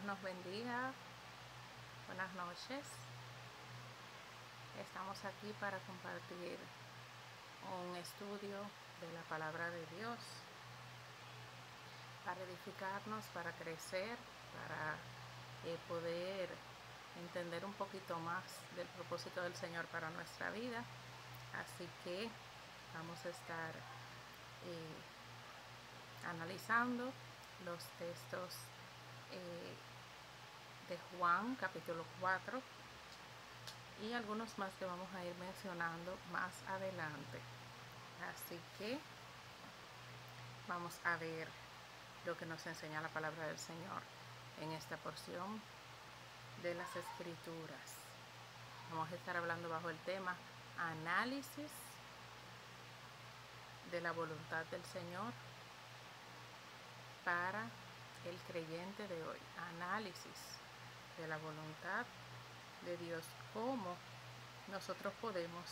nos bendiga. Buenas noches. Estamos aquí para compartir un estudio de la palabra de Dios, para edificarnos, para crecer, para poder entender un poquito más del propósito del Señor para nuestra vida. Así que vamos a estar analizando los textos de Juan capítulo 4 y algunos más que vamos a ir mencionando más adelante. Así que vamos a ver lo que nos enseña la palabra del Señor en esta porción de las Escrituras. Vamos a estar hablando bajo el tema análisis de la voluntad del Señor para el creyente de hoy. Análisis de la voluntad de Dios, cómo nosotros podemos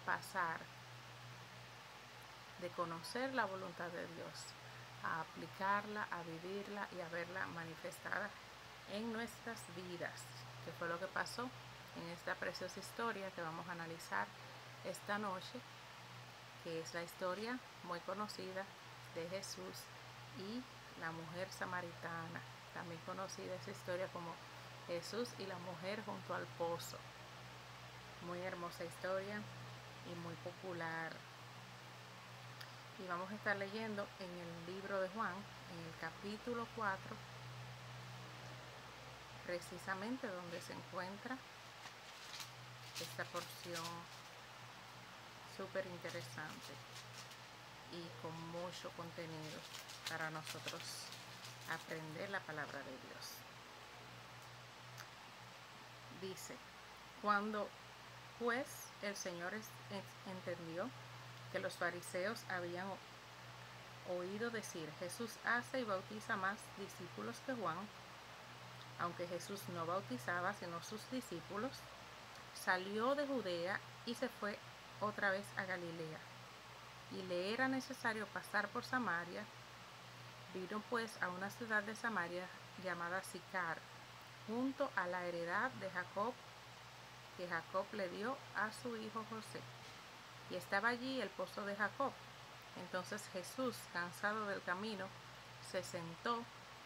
pasar de conocer la voluntad de Dios a aplicarla, a vivirla y a verla manifestada en nuestras vidas, que fue lo que pasó en esta preciosa historia que vamos a analizar esta noche, que es la historia muy conocida de Jesús y la mujer samaritana, también conocida esa historia como Jesús y la mujer junto al pozo. Muy hermosa historia y muy popular. Y vamos a estar leyendo en el libro de Juan, en el capítulo 4, precisamente donde se encuentra esta porción súper interesante y con mucho contenido para nosotros aprender la palabra de Dios. Dice: cuando pues el Señor entendió que los fariseos habían oído decir: Jesús hace y bautiza más discípulos que Juan, aunque Jesús no bautizaba sino sus discípulos, salió de Judea y se fue otra vez a Galilea, y le era necesario pasar por Samaria. Vino pues a una ciudad de Samaria llamada Sicar, junto a la heredad de Jacob, que Jacob le dio a su hijo José, y estaba allí el pozo de Jacob. Entonces Jesús, cansado del camino, se sentó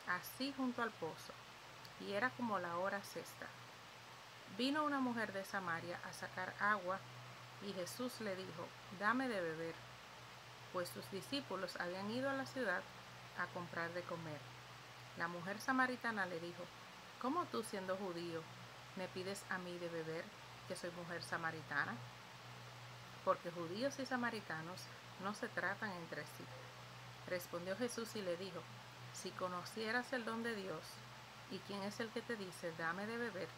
así junto al pozo, y era como la hora sexta. Vino una mujer de Samaria a sacar agua, y Jesús le dijo: dame de beber, pues sus discípulos habían ido a la ciudad a comprar de comer. La mujer samaritana le dijo: ¿cómo tú, siendo judío, me pides a mí de beber, que soy mujer samaritana? Porque judíos y samaritanos no se tratan entre sí. Respondió Jesús y le dijo: si conocieras el don de Dios, y quién es el que te dice: dame de beber,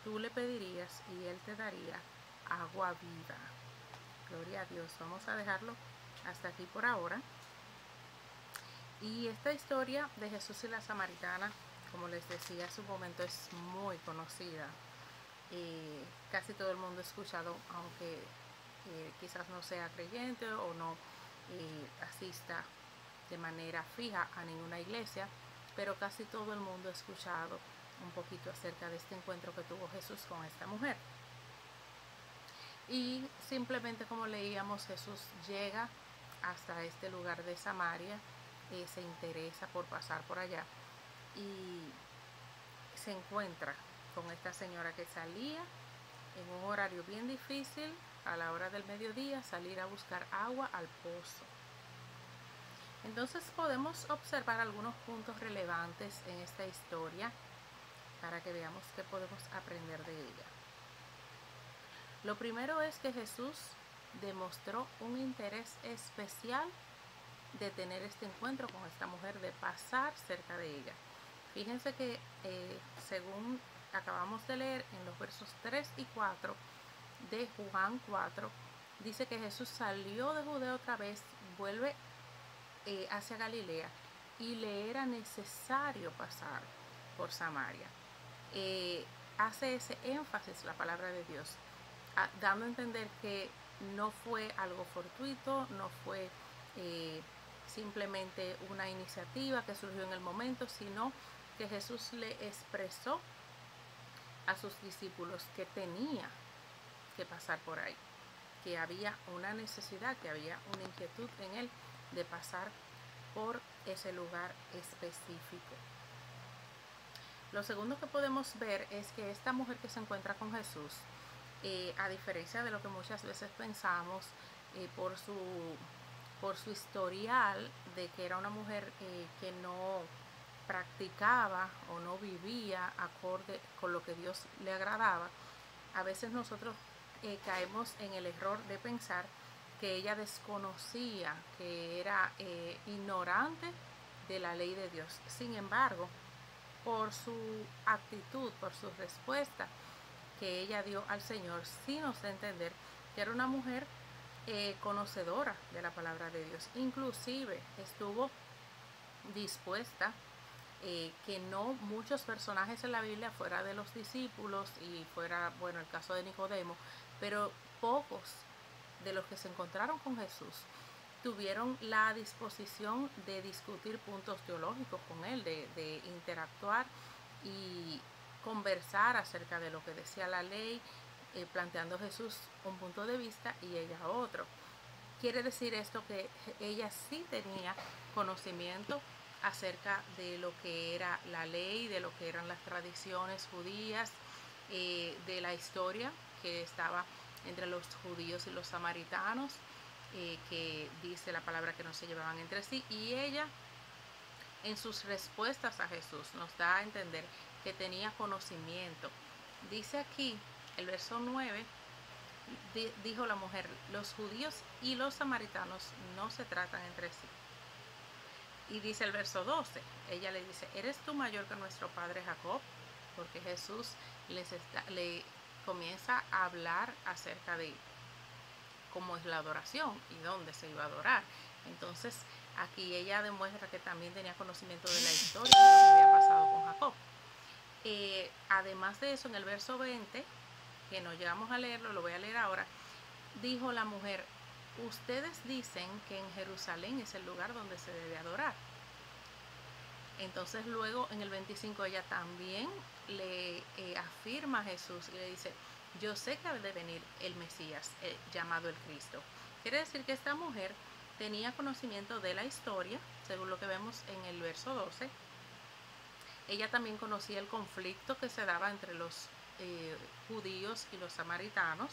tú le pedirías y él te daría agua viva. Gloria a Dios. Vamos a dejarlo hasta aquí por ahora. Y esta historia de Jesús y la samaritana, como les decía hace un momento, es muy conocida. Casi todo el mundo ha escuchado, aunque quizás no sea creyente o no asista de manera fija a ninguna iglesia, pero casi todo el mundo ha escuchado un poquito acerca de este encuentro que tuvo Jesús con esta mujer. Y simplemente, como leíamos, Jesús llega hasta este lugar de Samaria, se interesa por pasar por allá y se encuentra con esta señora que salía en un horario bien difícil, a la hora del mediodía, salir a buscar agua al pozo. Entonces podemos observar algunos puntos relevantes en esta historia para que veamos qué podemos aprender de ella. Lo primero es que Jesús demostró un interés especial de tener este encuentro con esta mujer, de pasar cerca de ella. Fíjense que según acabamos de leer en los versos 3 y 4 de Juan 4, dice que Jesús salió de Judea otra vez, vuelve hacia Galilea, y le era necesario pasar por Samaria. Hace ese énfasis la palabra de Dios, dando a entender que no fue algo fortuito, no fue simplemente una iniciativa que surgió en el momento, sino que Jesús le expresó a sus discípulos que tenía que pasar por ahí, que había una necesidad, que había una inquietud en él de pasar por ese lugar específico. Lo segundo que podemos ver es que esta mujer que se encuentra con Jesús, a diferencia de lo que muchas veces pensamos, por su historial de que era una mujer que no practicaba o no vivía acorde con lo que Dios le agradaba, a veces nosotros caemos en el error de pensar que ella desconocía, que era ignorante de la ley de Dios. Sin embargo, por su actitud, por su respuesta que ella dio al Señor, sí nos da a entender que era una mujer conocedora de la palabra de Dios. Inclusive estuvo dispuesta que no muchos personajes en la Biblia, fuera de los discípulos y fuera, bueno, el caso de Nicodemo, pero pocos de los que se encontraron con Jesús tuvieron la disposición de discutir puntos teológicos con él, de interactuar y conversar acerca de lo que decía la ley, planteando Jesús un punto de vista y ella otro. Quiere decir esto que ella sí tenía conocimiento acerca de lo que era la ley, de lo que eran las tradiciones judías, de la historia que estaba entre los judíos y los samaritanos, que dice la palabra que no se llevaban entre sí, y ella en sus respuestas a Jesús nos da a entender que tenía conocimiento. Dice aquí el verso 9, dijo la mujer, los judíos y los samaritanos no se tratan entre sí. Y dice el verso 12, ella le dice, ¿eres tú mayor que nuestro padre Jacob? Porque Jesús le comienza a hablar acerca de cómo es la adoración y dónde se iba a adorar. Entonces aquí ella demuestra que también tenía conocimiento de la historia de lo que había pasado con Jacob. Además de eso, en el verso 20, que no llegamos a leerlo, lo voy a leer ahora, dijo la mujer, ustedes dicen que en Jerusalén es el lugar donde se debe adorar. Entonces luego en el 25 ella también le afirma a Jesús y le dice, yo sé que ha de venir el Mesías, llamado el Cristo. Quiere decir que esta mujer tenía conocimiento de la historia, según lo que vemos en el verso 12. Ella también conocía el conflicto que se daba entre los judíos y los samaritanos.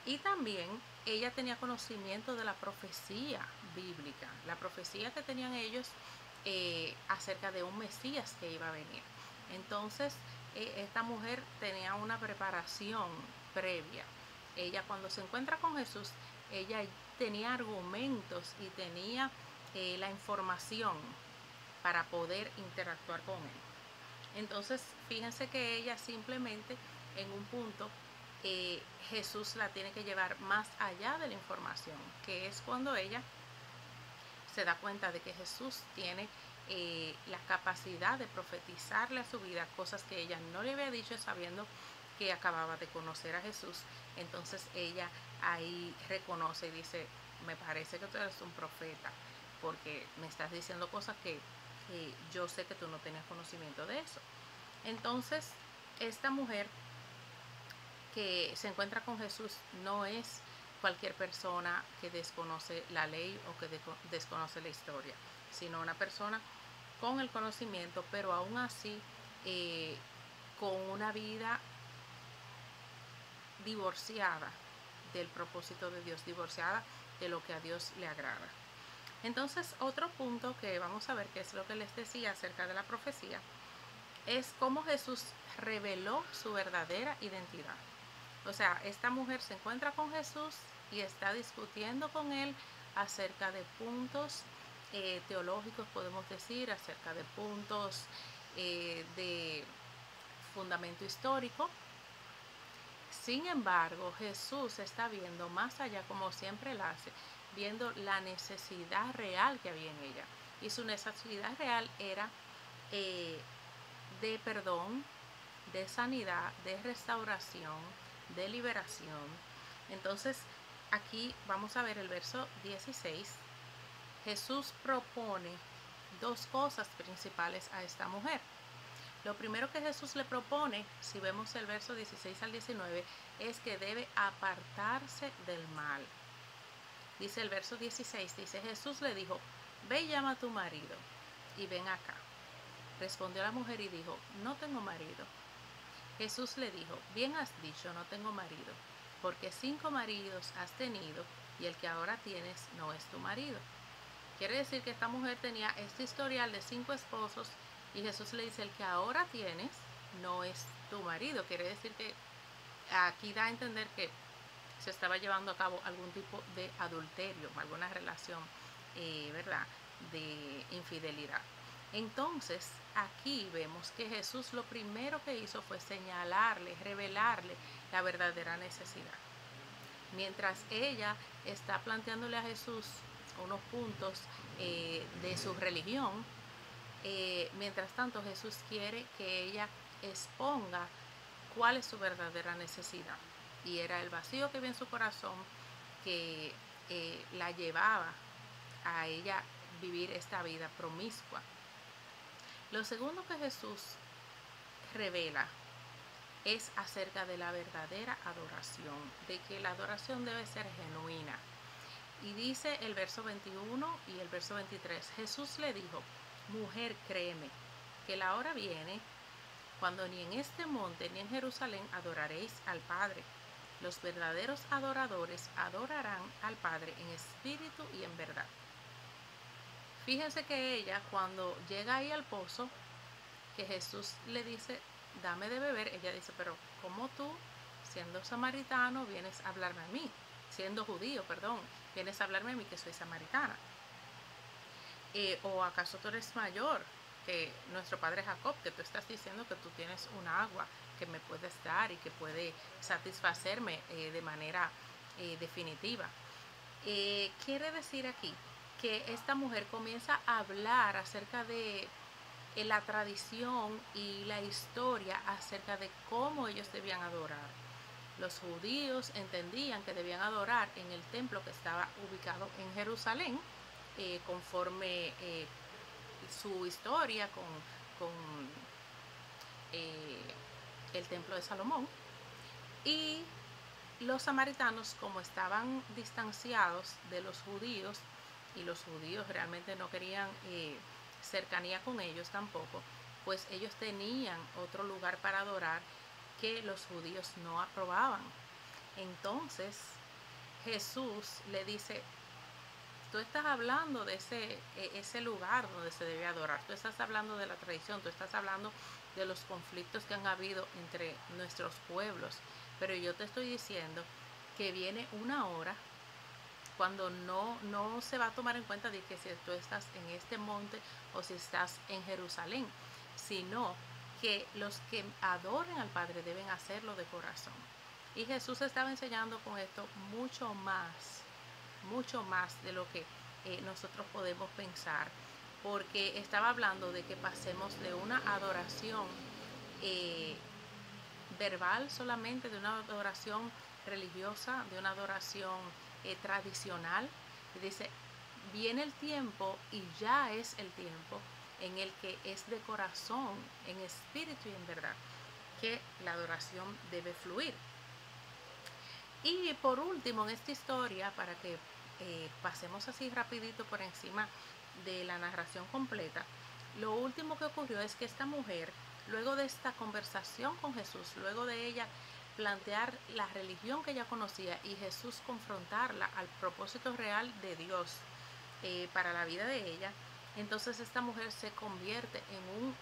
Y también ella tenía conocimiento de la profecía bíblica, la profecía que tenían ellos acerca de un Mesías que iba a venir. Entonces, esta mujer tenía una preparación previa. Ella cuando se encuentra con Jesús, ella tenía argumentos y tenía la información para poder interactuar con él. Entonces, fíjense que ella simplemente en un punto Jesús la tiene que llevar más allá de la información, que es cuando ella se da cuenta de que Jesús tiene la capacidad de profetizarle a su vida cosas que ella no le había dicho, sabiendo que acababa de conocer a Jesús. Entonces ella ahí reconoce y dice, me parece que tú eres un profeta, porque me estás diciendo cosas que yo sé que tú no tenías conocimiento de eso. Entonces esta mujer que se encuentra con Jesús no es cualquier persona que desconoce la ley o que desconoce la historia, sino una persona con el conocimiento, pero aún así con una vida divorciada del propósito de Dios, divorciada de lo que a Dios le agrada. Entonces, otro punto que vamos a ver, que es lo que les decía acerca de la profecía, es cómo Jesús reveló su verdadera identidad. O sea, esta mujer se encuentra con Jesús y está discutiendo con él acerca de puntos teológicos, podemos decir, acerca de puntos de fundamento histórico. Sin embargo, Jesús está viendo más allá, como siempre lo hace, viendo la necesidad real que había en ella. Y su necesidad real era de perdón, de sanidad, de restauración, de liberación. Entonces, aquí vamos a ver el verso 16. Jesús propone dos cosas principales a esta mujer. Lo primero que Jesús le propone, si vemos el verso 16 al 19, es que debe apartarse del mal. Dice el verso 16, dice, Jesús le dijo, ve y llama a tu marido y ven acá. Respondió la mujer y dijo, no tengo marido. Jesús le dijo, bien has dicho, no tengo marido, porque 5 maridos has tenido y el que ahora tienes no es tu marido. Quiere decir que esta mujer tenía este historial de 5 esposos y Jesús le dice, el que ahora tienes no es tu marido. Quiere decir que aquí da a entender que se estaba llevando a cabo algún tipo de adulterio, alguna relación, ¿verdad?, de infidelidad. Entonces, aquí vemos que Jesús lo primero que hizo fue señalarle, revelarle la verdadera necesidad. Mientras ella está planteándole a Jesús unos puntos de su religión, mientras tanto Jesús quiere que ella exponga cuál es su verdadera necesidad. Y era el vacío que había en su corazón que la llevaba a ella vivir esta vida promiscua. Lo segundo que Jesús revela es acerca de la verdadera adoración, de que la adoración debe ser genuina. Y dice el verso 21 y el verso 23, Jesús le dijo, mujer, créeme, que la hora viene cuando ni en este monte ni en Jerusalén adoraréis al Padre. Los verdaderos adoradores adorarán al Padre en espíritu y en verdad. Fíjense que ella, cuando llega ahí al pozo, que Jesús le dice, dame de beber, ella dice, pero ¿cómo tú, siendo samaritano, vienes a hablarme a mí? Siendo judío, perdón, vienes a hablarme a mí que soy samaritana. ¿O acaso tú eres mayor que nuestro padre Jacob, que tú estás diciendo que tú tienes un agua que me puedes dar y que puede satisfacerme de manera definitiva? Quiere decir aquí que esta mujer comienza a hablar acerca de la tradición y la historia acerca de cómo ellos debían adorar. Los judíos entendían que debían adorar en el templo que estaba ubicado en Jerusalén, conforme su historia con el templo de Salomón. Y los samaritanos, como estaban distanciados de los judíos, y los judíos realmente no querían cercanía con ellos tampoco, pues ellos tenían otro lugar para adorar que los judíos no aprobaban. Entonces Jesús le dice, tú estás hablando de ese lugar donde se debe adorar, tú estás hablando de la tradición, tú estás hablando de los conflictos que han habido entre nuestros pueblos, pero yo te estoy diciendo que viene una hora cuando no se va a tomar en cuenta de que si tú estás en este monte o si estás en Jerusalén, sino que los que adoren al Padre deben hacerlo de corazón. Y Jesús estaba enseñando con esto mucho más de lo que nosotros podemos pensar, porque estaba hablando de que pasemos de una adoración verbal solamente, de una adoración religiosa, de una adoración tradicional. Y dice, viene el tiempo y ya es el tiempo en el que es de corazón, en espíritu y en verdad, que la adoración debe fluir. Y por último, en esta historia, para que pasemos así rapidito por encima de la narración completa, lo último que ocurrió es que esta mujer, luego de esta conversación con Jesús, luego de ella plantear la religión que ella conocía y Jesús confrontarla al propósito real de Dios para la vida de ella, entonces esta mujer se convierte en un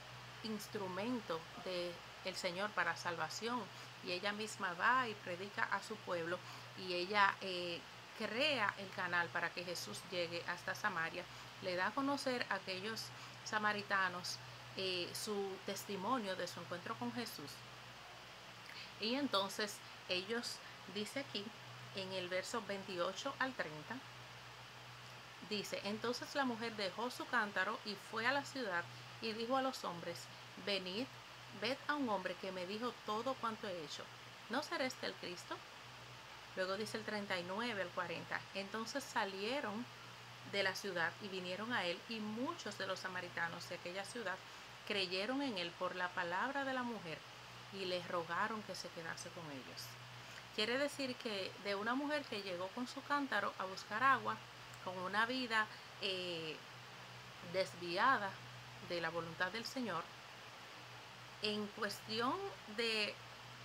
instrumento del Señor para salvación, y ella misma va y predica a su pueblo, y ella crea el canal para que Jesús llegue hasta Samaria, le da a conocer a aquellos samaritanos su testimonio de su encuentro con Jesús. Y entonces ellos, dice aquí en el verso 28 al 30, dice, entonces la mujer dejó su cántaro y fue a la ciudad y dijo a los hombres, venid, ved a un hombre que me dijo todo cuanto he hecho. ¿No será este el Cristo? Luego dice el 39 al 40, entonces salieron de la ciudad y vinieron a él, y muchos de los samaritanos de aquella ciudad creyeron en él por la palabra de la mujer y les rogaron que se quedase con ellos. Quiere decir que de una mujer que llegó con su cántaro a buscar agua, con una vida desviada de la voluntad del Señor, en cuestión de,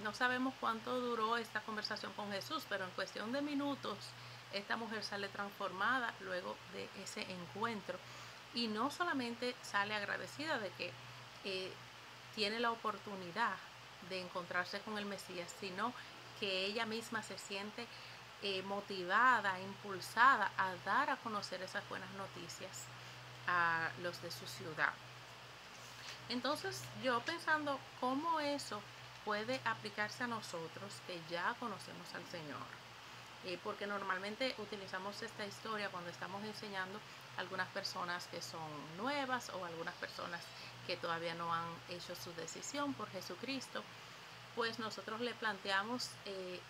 no sabemos cuánto duró esta conversación con Jesús, pero en cuestión de minutos, esta mujer sale transformada luego de ese encuentro. Y no solamente sale agradecida de que tiene la oportunidad de encontrarse con el Mesías, sino que ella misma se siente motivada, impulsada a dar a conocer esas buenas noticias a los de su ciudad. Entonces, yo pensando cómo eso puede aplicarse a nosotros que ya conocemos al Señor. Porque normalmente utilizamos esta historia cuando estamos enseñando a algunas personas que son nuevas o algunas personas que todavía no han hecho su decisión por Jesucristo. Pues nosotros le planteamos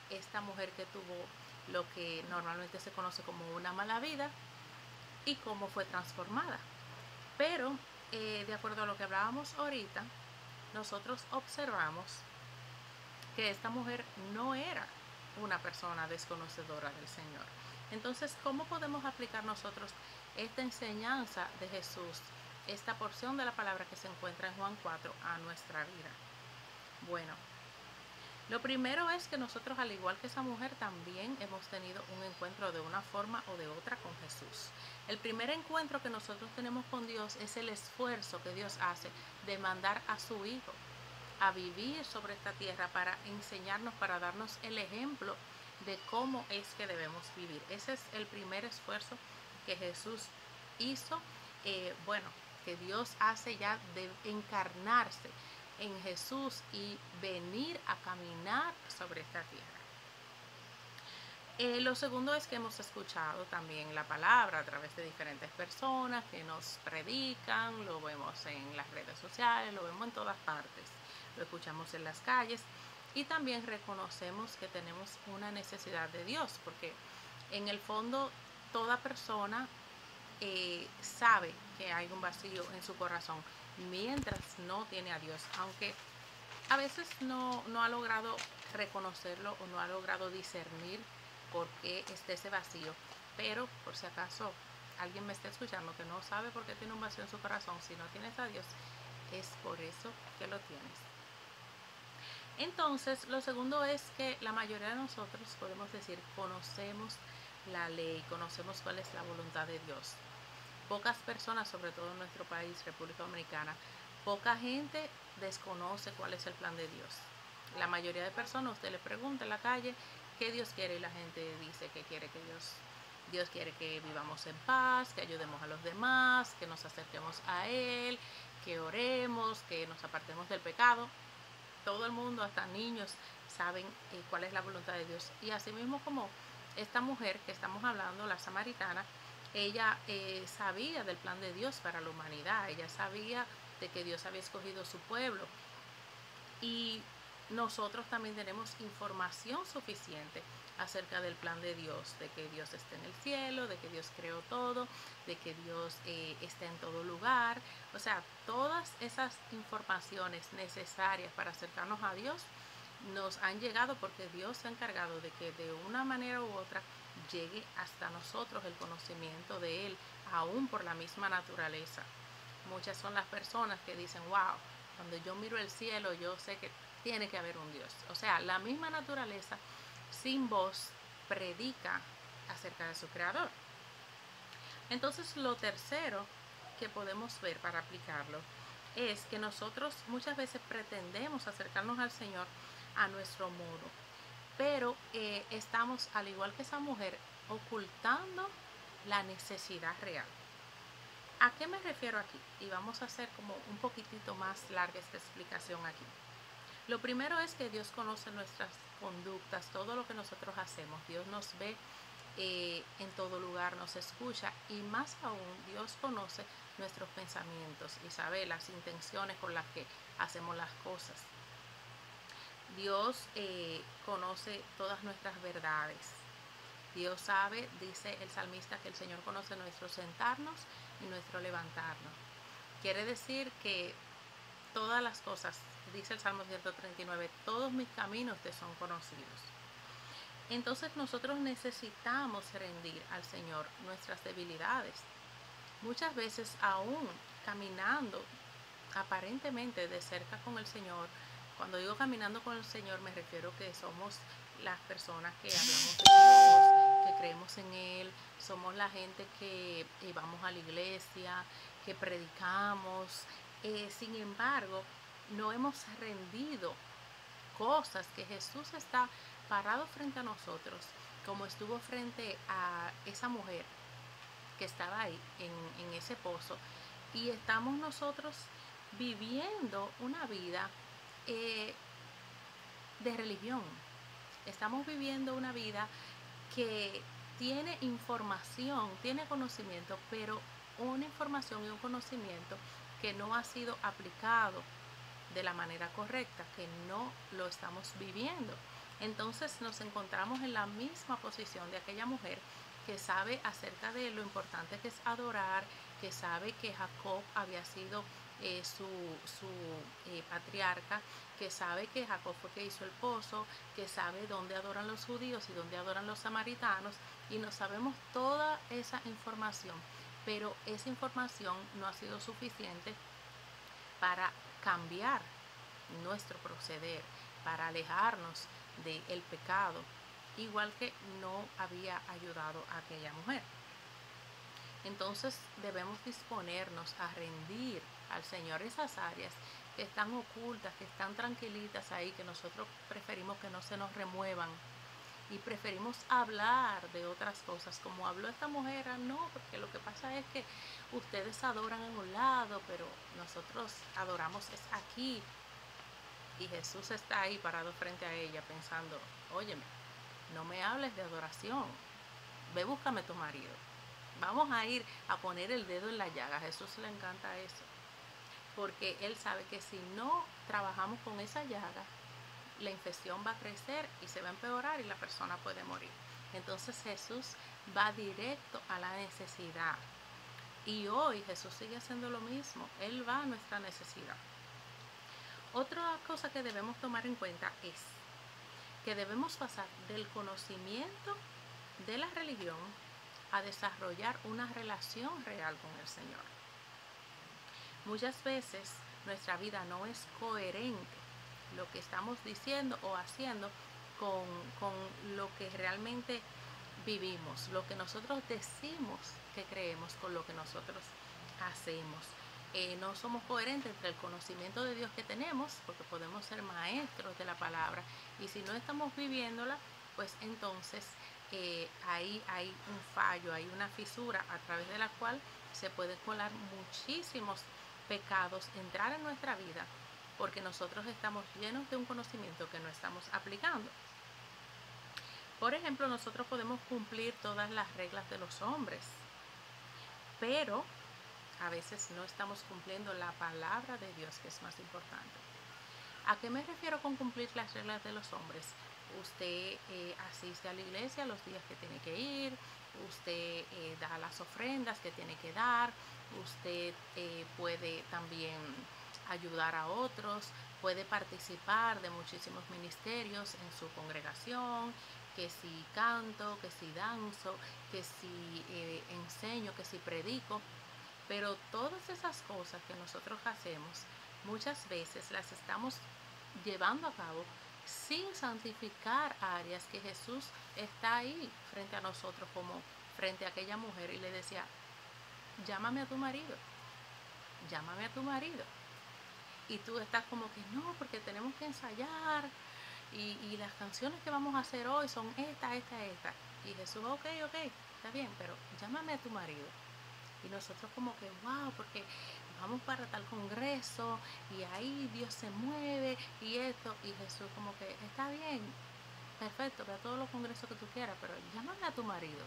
esta mujer que tuvo lo que normalmente se conoce como una mala vida y cómo fue transformada. Pero de acuerdo a lo que hablábamos ahorita, nosotros observamos que esta mujer no era una persona desconocedora del Señor. Entonces, ¿cómo podemos aplicar nosotros esta enseñanza de Jesús, esta porción de la palabra que se encuentra en Juan 4 a nuestra vida? Bueno, lo primero es que nosotros, al igual que esa mujer, también hemos tenido un encuentro de una forma o de otra con Jesús. El primer encuentro que nosotros tenemos con Dios es el esfuerzo que Dios hace de mandar a su Hijo a vivir sobre esta tierra para enseñarnos, para darnos el ejemplo de cómo es que debemos vivir. Ese es el primer esfuerzo que Jesús hizo, que Dios hace ya de encarnarse en Jesús y venir a caminar sobre esta tierra. Lo segundo es que hemos escuchado también la palabra a través de diferentes personas que nos predican, lo vemos en las redes sociales, lo vemos en todas partes, lo escuchamos en las calles y también reconocemos que tenemos una necesidad de Dios, porque en el fondo toda persona sabe que hay un vacío en su corazón mientras no tiene a Dios, aunque a veces no ha logrado reconocerlo o no ha logrado discernir por qué está ese vacío. Pero por si acaso alguien me está escuchando que no sabe por qué tiene un vacío en su corazón, si no tienes a Dios, es por eso que lo tienes. Entonces, lo segundo es que la mayoría de nosotros, podemos decir, conocemos la ley, conocemos cuál es la voluntad de Dios. Pocas personas, sobre todo en nuestro país, República Dominicana, poca gente desconoce cuál es el plan de Dios. La mayoría de personas, usted le pregunta en la calle qué Dios quiere y la gente dice que quiere que Dios quiere que vivamos en paz, que ayudemos a los demás, que nos acerquemos a Él, que oremos, que nos apartemos del pecado. Todo el mundo, hasta niños, saben cuál es la voluntad de Dios. Y así mismo como esta mujer que estamos hablando, la samaritana, ella sabía del plan de Dios para la humanidad, ella sabía de que Dios había escogido su pueblo. Y nosotros también tenemos información suficiente acerca del plan de Dios, de que Dios está en el cielo, de que Dios creó todo, de que Dios está en todo lugar. O sea, todas esas informaciones necesarias para acercarnos a Dios nos han llegado porque Dios se ha encargado de que de una manera u otra llegue hasta nosotros el conocimiento de Él, aún por la misma naturaleza. Muchas son las personas que dicen, wow, cuando yo miro el cielo, yo sé que tiene que haber un Dios. O sea, la misma naturaleza, sin voz, predica acerca de su creador. Entonces, lo tercero que podemos ver para aplicarlo es que nosotros muchas veces pretendemos acercarnos al Señor a nuestro modo, pero estamos, al igual que esa mujer, ocultando la necesidad real. ¿A qué me refiero aquí? Y vamos a hacer como un poquitito más larga esta explicación aquí. Lo primero es que Dios conoce nuestras conductas, todo lo que nosotros hacemos. Dios nos ve en todo lugar, nos escucha y más aún Dios conoce nuestros pensamientos y sabe las intenciones con las que hacemos las cosas. Dios conoce todas nuestras verdades. Dios sabe, dice el salmista, que el Señor conoce nuestro sentarnos y nuestro levantarnos. Quiere decir que todas las cosas, dice el Salmo 139, todos mis caminos te son conocidos. Entonces nosotros necesitamos rendir al Señor nuestras debilidades. Muchas veces aún caminando aparentemente de cerca con el Señor, cuando digo caminando con el Señor me refiero que somos las personas que hablamos de Dios, que creemos en Él, somos la gente que vamos a la iglesia, que predicamos, sin embargo, no hemos rendido cosas que Jesús está parado frente a nosotros, como estuvo frente a esa mujer que estaba ahí en ese pozo, y estamos nosotros viviendo una vida eh, de religión. Estamos viviendo una vida que tiene información, tiene conocimiento, pero una información y un conocimiento que no ha sido aplicado de la manera correcta, que no lo estamos viviendo. Entonces nos encontramos en la misma posición de aquella mujer que sabe acerca de lo importante que es adorar, que sabe que Jacob había sido su patriarca, que sabe que Jacob fue que hizo el pozo, que sabe dónde adoran los judíos y dónde adoran los samaritanos, y no sabemos toda esa información, pero esa información no ha sido suficiente para cambiar nuestro proceder, para alejarnos del pecado, igual que no había ayudado a aquella mujer. Entonces debemos disponernos a rendir al Señor esas áreas que están ocultas, que están tranquilitas ahí, que nosotros preferimos que no se nos remuevan y preferimos hablar de otras cosas, como habló esta mujer. No, porque lo que pasa es que ustedes adoran en un lado, pero nosotros adoramos es aquí. Y Jesús está ahí parado frente a ella pensando, óyeme, no me hables de adoración, ve, búscame tu marido. Vamos a ir a poner el dedo en la llaga. A Jesús le encanta eso, porque Él sabe que si no trabajamos con esa llaga, la infección va a crecer y se va a empeorar y la persona puede morir. Entonces Jesús va directo a la necesidad. Y hoy Jesús sigue haciendo lo mismo. Él va a nuestra necesidad. Otra cosa que debemos tomar en cuenta es que debemos pasar del conocimiento de la religión a desarrollar una relación real con el Señor. Muchas veces nuestra vida no es coherente, lo que estamos diciendo o haciendo con lo que realmente vivimos, lo que nosotros decimos que creemos con lo que nosotros hacemos. No somos coherentes entre el conocimiento de Dios que tenemos, porque podemos ser maestros de la palabra, y si no estamos viviéndola, pues entonces ahí hay un fallo, hay una fisura a través de la cual se pueden colar muchísimos pecados, entrar en nuestra vida, porque nosotros estamos llenos de un conocimiento que no estamos aplicando. Por ejemplo, nosotros podemos cumplir todas las reglas de los hombres, pero a veces no estamos cumpliendo la palabra de Dios, que es más importante. ¿A qué me refiero con cumplir las reglas de los hombres? Usted asiste a la iglesia los días que tiene que ir, usted da las ofrendas que tiene que dar, usted puede también ayudar a otros, puede participar de muchísimos ministerios en su congregación, que si canto, que si danzo, que si enseño, que si predico. Pero todas esas cosas que nosotros hacemos, muchas veces las estamos llevando a cabo sin santificar áreas que Jesús está ahí frente a nosotros, como frente a aquella mujer, y le decía, llámame a tu marido, llámame a tu marido. Y tú estás como que no, porque tenemos que ensayar, y las canciones que vamos a hacer hoy son esta. Y Jesús, ok, está bien, pero llámame a tu marido. Y nosotros como que, wow, porque vamos para tal congreso y ahí Dios se mueve y esto. Y Jesús como que, está bien, perfecto, ve a todos los congresos que tú quieras, pero llámame a tu marido.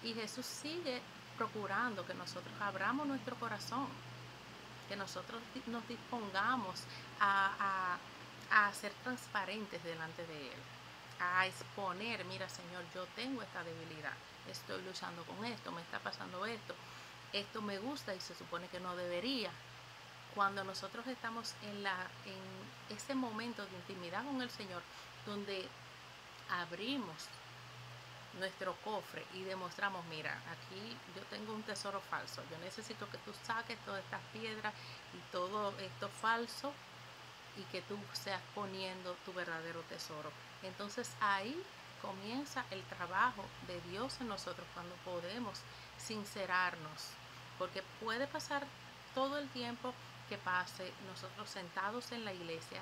Y Jesús sigue procurando que nosotros abramos nuestro corazón, que nosotros nos dispongamos a ser transparentes delante de Él, a exponer, mira Señor, yo tengo esta debilidad, estoy luchando con esto, me está pasando esto me gusta y se supone que no debería, cuando nosotros estamos en ese momento de intimidad con el Señor, donde abrimos nuestro cofre y demostramos, mira, aquí yo tengo un tesoro falso, yo necesito que tú saques todas estas piedras y todo esto falso y que tú seas poniendo tu verdadero tesoro. Entonces ahí comienza el trabajo de Dios en nosotros, cuando podemos sincerarnos, porque puede pasar todo el tiempo que pase nosotros sentados en la iglesia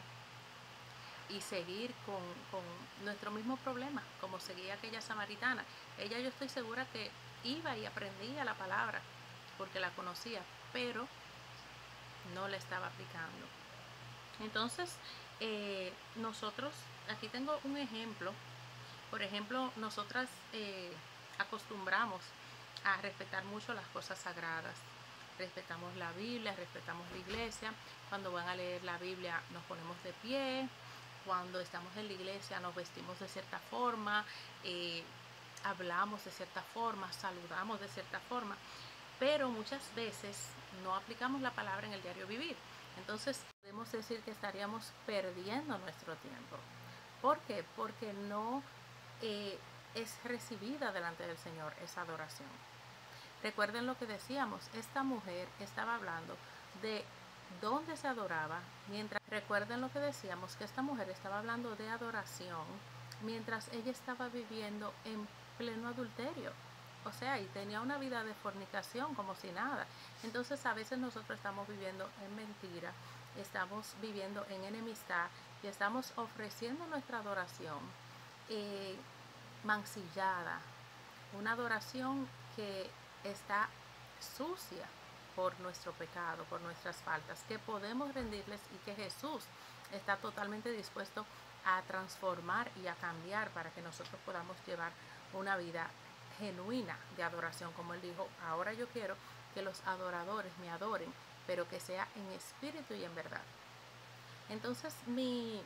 y seguir con nuestro mismo problema, como seguía aquella samaritana. Ella, yo estoy segura que iba y aprendía la palabra porque la conocía, pero no la estaba aplicando. Entonces, nosotros, aquí tengo un ejemplo. Por ejemplo, nosotras acostumbramos a respetar mucho las cosas sagradas. Respetamos la Biblia, respetamos la iglesia. Cuando van a leer la Biblia nos ponemos de pie. Cuando estamos en la iglesia nos vestimos de cierta forma, hablamos de cierta forma, saludamos de cierta forma. Pero muchas veces no aplicamos la palabra en el diario vivir. Entonces podemos decir que estaríamos perdiendo nuestro tiempo. ¿Por qué? Porque no es recibida delante del Señor esa adoración. Recuerden lo que decíamos, esta mujer estaba hablando de dónde se adoraba, recuerden lo que decíamos, que esta mujer estaba hablando de adoración mientras ella estaba viviendo en pleno adulterio. O sea, y tenía una vida de fornicación como si nada. Entonces a veces nosotros estamos viviendo en mentira, estamos viviendo en enemistad y estamos ofreciendo nuestra adoración mancillada, una adoración que está sucia por nuestro pecado, por nuestras faltas, que podemos rendirles y que Jesús está totalmente dispuesto a transformar y a cambiar para que nosotros podamos llevar una vida genuina de adoración, como Él dijo, ahora yo quiero que los adoradores me adoren, pero que sea en espíritu y en verdad. Entonces mi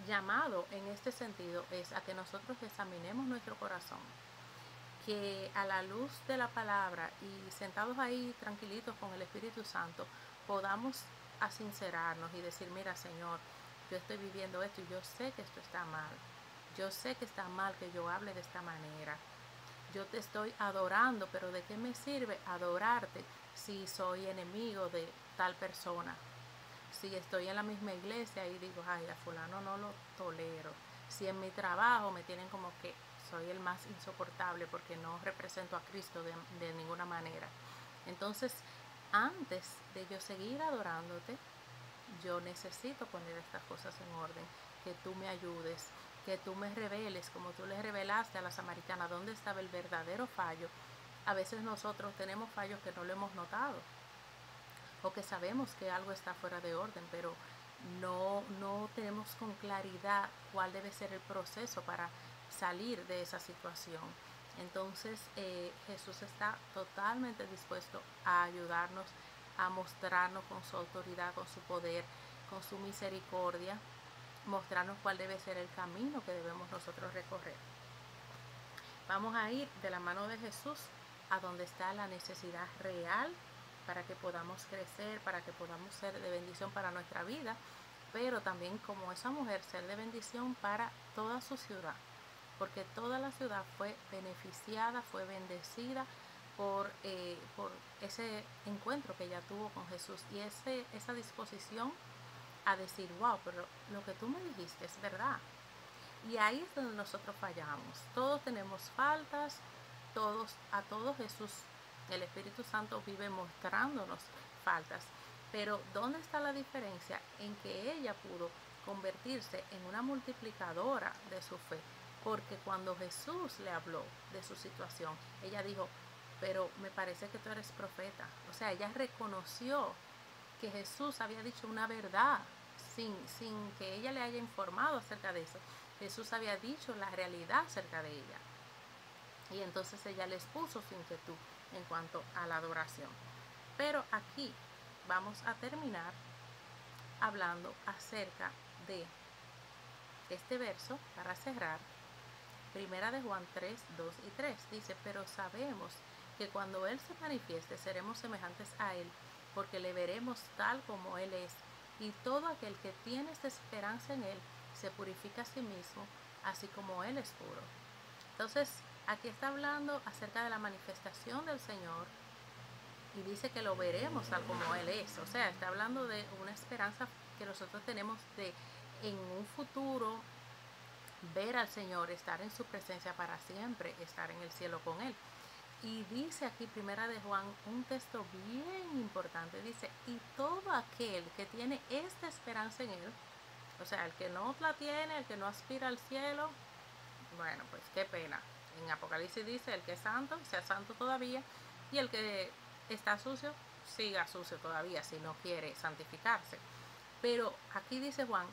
llamado en este sentido es a que nosotros examinemos nuestro corazón, que a la luz de la palabra y sentados ahí tranquilitos con el Espíritu Santo podamos a sincerarnos y decir, mira Señor, yo estoy viviendo esto y yo sé que esto está mal, yo sé que está mal que yo hable de esta manera, yo te estoy adorando, pero ¿de qué me sirve adorarte si soy enemigo de tal persona? Si estoy en la misma iglesia y digo, ay, a fulano no lo tolero. Si en mi trabajo me tienen como que soy el más insoportable porque no represento a Cristo de ninguna manera. Entonces, antes de yo seguir adorándote, yo necesito poner estas cosas en orden, que tú me ayudes, que tú me reveles, como tú le revelaste a la samaritana, dónde estaba el verdadero fallo. A veces nosotros tenemos fallos que no lo hemos notado, o que sabemos que algo está fuera de orden, pero no tenemos con claridad cuál debe ser el proceso para salir de esa situación. Entonces Jesús está totalmente dispuesto a ayudarnos, a mostrarnos con su autoridad, con su poder, con su misericordia, mostrarnos cuál debe ser el camino que debemos nosotros recorrer. Vamos a ir de la mano de Jesús a donde está la necesidad real para que podamos crecer, para que podamos ser de bendición para nuestra vida, pero también como esa mujer ser de bendición para toda su ciudad, porque toda la ciudad fue beneficiada, fue bendecida por ese encuentro que ella tuvo con Jesús y esa disposición a decir, wow, pero lo que tú me dijiste es verdad. Y ahí es donde nosotros fallamos. Todos tenemos faltas, a todos Jesús, el Espíritu Santo vive mostrándonos faltas. Pero ¿dónde está la diferencia en que ella pudo convertirse en una multiplicadora de su fe? Porque cuando Jesús le habló de su situación, ella dijo, pero me parece que tú eres profeta. O sea, ella reconoció que Jesús había dicho una verdad sin que ella le haya informado acerca de eso. Jesús había dicho la realidad acerca de ella. Y entonces ella les puso su inquietud en cuanto a la adoración. Pero aquí vamos a terminar hablando acerca de este verso para cerrar. Primera de Juan 3, 2 y 3 dice, pero sabemos que cuando Él se manifieste seremos semejantes a Él, porque le veremos tal como Él es. Y todo aquel que tiene esta esperanza en Él se purifica a sí mismo, así como Él es puro. Entonces, aquí está hablando acerca de la manifestación del Señor y dice que lo veremos tal como Él es. O sea, está hablando de una esperanza que nosotros tenemos de en un futuro ver al Señor, estar en su presencia para siempre, estar en el cielo con Él. Y dice aquí, primera de Juan, un texto bien importante, dice, y todo aquel que tiene esta esperanza en Él, o sea, el que no la tiene, el que no aspira al cielo, bueno, pues qué pena. En Apocalipsis dice, el que es santo, sea santo todavía, y el que está sucio, siga sucio todavía, si no quiere santificarse. Pero aquí dice Juan,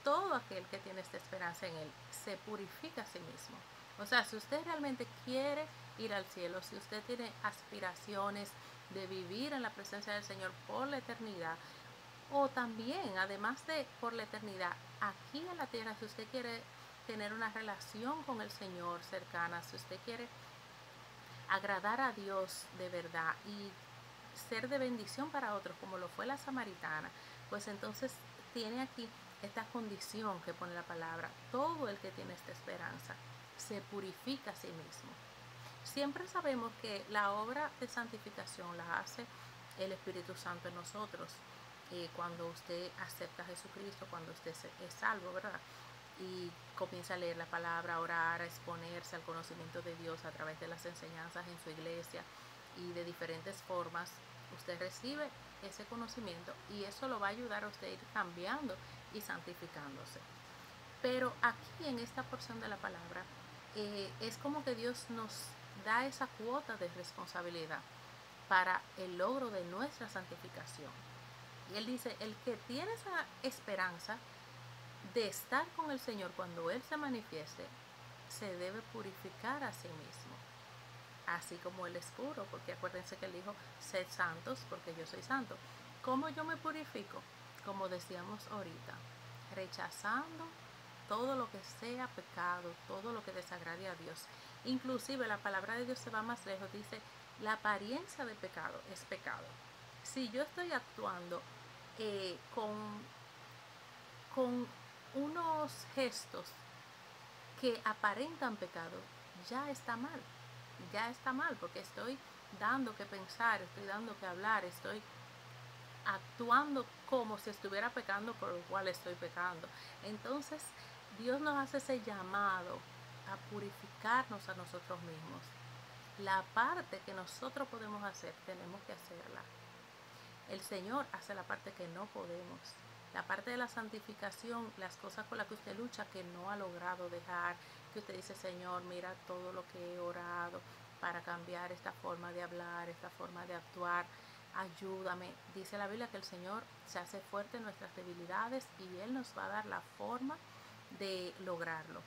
todo aquel que tiene esta esperanza en Él se purifica a sí mismo. O sea, si usted realmente quiere ir al cielo, si usted tiene aspiraciones de vivir en la presencia del Señor por la eternidad, o también, además de por la eternidad, aquí en la tierra, si usted quiere tener una relación con el Señor cercana, si usted quiere agradar a Dios de verdad y ser de bendición para otros, como lo fue la samaritana, pues entonces tiene aquí esta condición que pone la palabra. Todo el que tiene esta esperanza se purifica a sí mismo. Siempre sabemos que la obra de santificación la hace el Espíritu Santo en nosotros. Cuando usted acepta a Jesucristo, cuando usted es salvo, ¿verdad? Y comienza a leer la palabra, a orar, a exponerse al conocimiento de Dios a través de las enseñanzas en su iglesia y de diferentes formas, usted recibe ese conocimiento y eso lo va a ayudar a usted a ir cambiando y santificándose. Pero aquí en esta porción de la palabra es como que Dios nos da esa cuota de responsabilidad para el logro de nuestra santificación. Y Él dice, el que tiene esa esperanza de estar con el Señor cuando Él se manifieste, se debe purificar a sí mismo, así como Él es puro, porque acuérdense que Él dijo, sed santos porque yo soy santo. ¿Cómo yo me purifico? Como decíamos ahorita, rechazando todo lo que sea pecado, todo lo que desagrade a Dios. Inclusive la palabra de Dios se va más lejos, dice, la apariencia de pecado es pecado. Si yo estoy actuando con unos gestos que aparentan pecado, ya está mal, porque estoy dando que pensar, estoy dando que hablar, estoy actuando como si estuviera pecando por lo cual estoy pecando. Entonces, Dios nos hace ese llamado a purificarnos a nosotros mismos. La parte que nosotros podemos hacer, tenemos que hacerla. El Señor hace la parte que no podemos. La parte de la santificación, las cosas con las que usted lucha que no ha logrado dejar, que usted dice, Señor, mira todo lo que he orado para cambiar esta forma de hablar, esta forma de actuar, ayúdame. Dice la Biblia que el Señor se hace fuerte en nuestras debilidades y Él nos va a dar la forma de lograrlo.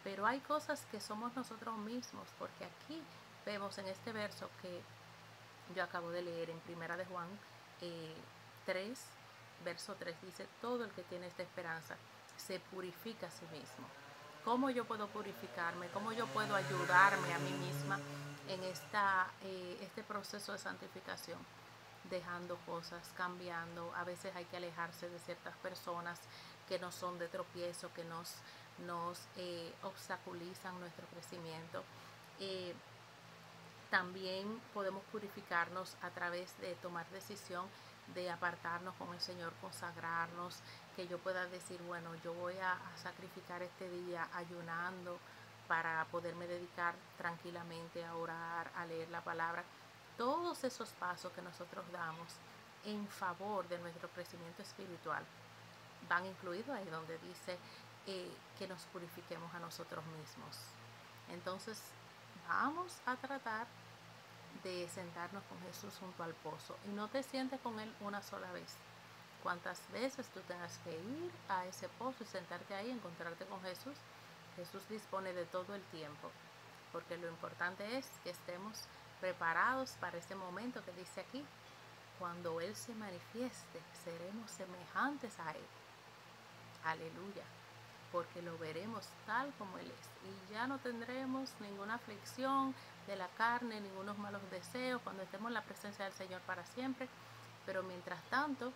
Pero hay cosas que somos nosotros mismos, porque aquí vemos en este verso que yo acabo de leer en Primera de Juan 3, verso 3, dice, todo el que tiene esta esperanza se purifica a sí mismo. ¿Cómo yo puedo purificarme? ¿Cómo yo puedo ayudarme a mí misma en este proceso de santificación? Dejando cosas, cambiando. A veces hay que alejarse de ciertas personas que no son de tropiezo, que nos obstaculizan nuestro crecimiento. También podemos purificarnos a través de tomar decisión de apartarnos con el Señor, consagrarnos, que yo pueda decir, bueno, yo voy a sacrificar este día ayunando para poderme dedicar tranquilamente a orar, a leer la palabra. Todos esos pasos que nosotros damos en favor de nuestro crecimiento espiritual van incluidos ahí donde dice que nos purifiquemos a nosotros mismos. Entonces, vamos a tratar de sentarnos con Jesús junto al pozo y no te sientes con Él una sola vez. Cuantas veces tú tengas que ir a ese pozo y sentarte ahí, encontrarte con Jesús, Jesús dispone de todo el tiempo, porque lo importante es que estemos preparados para ese momento que dice aquí, cuando Él se manifieste, seremos semejantes a Él. Aleluya, porque lo veremos tal como Él es y ya no tendremos ninguna aflicción de la carne, ningunos malos deseos cuando estemos en la presencia del Señor para siempre. Pero mientras tanto,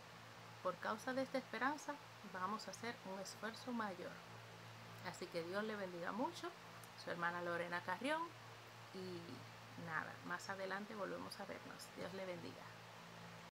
por causa de esta esperanza, vamos a hacer un esfuerzo mayor. Así que Dios le bendiga mucho. Su hermana Lorena Carrión. Y nada, más adelante volvemos a vernos. Dios le bendiga.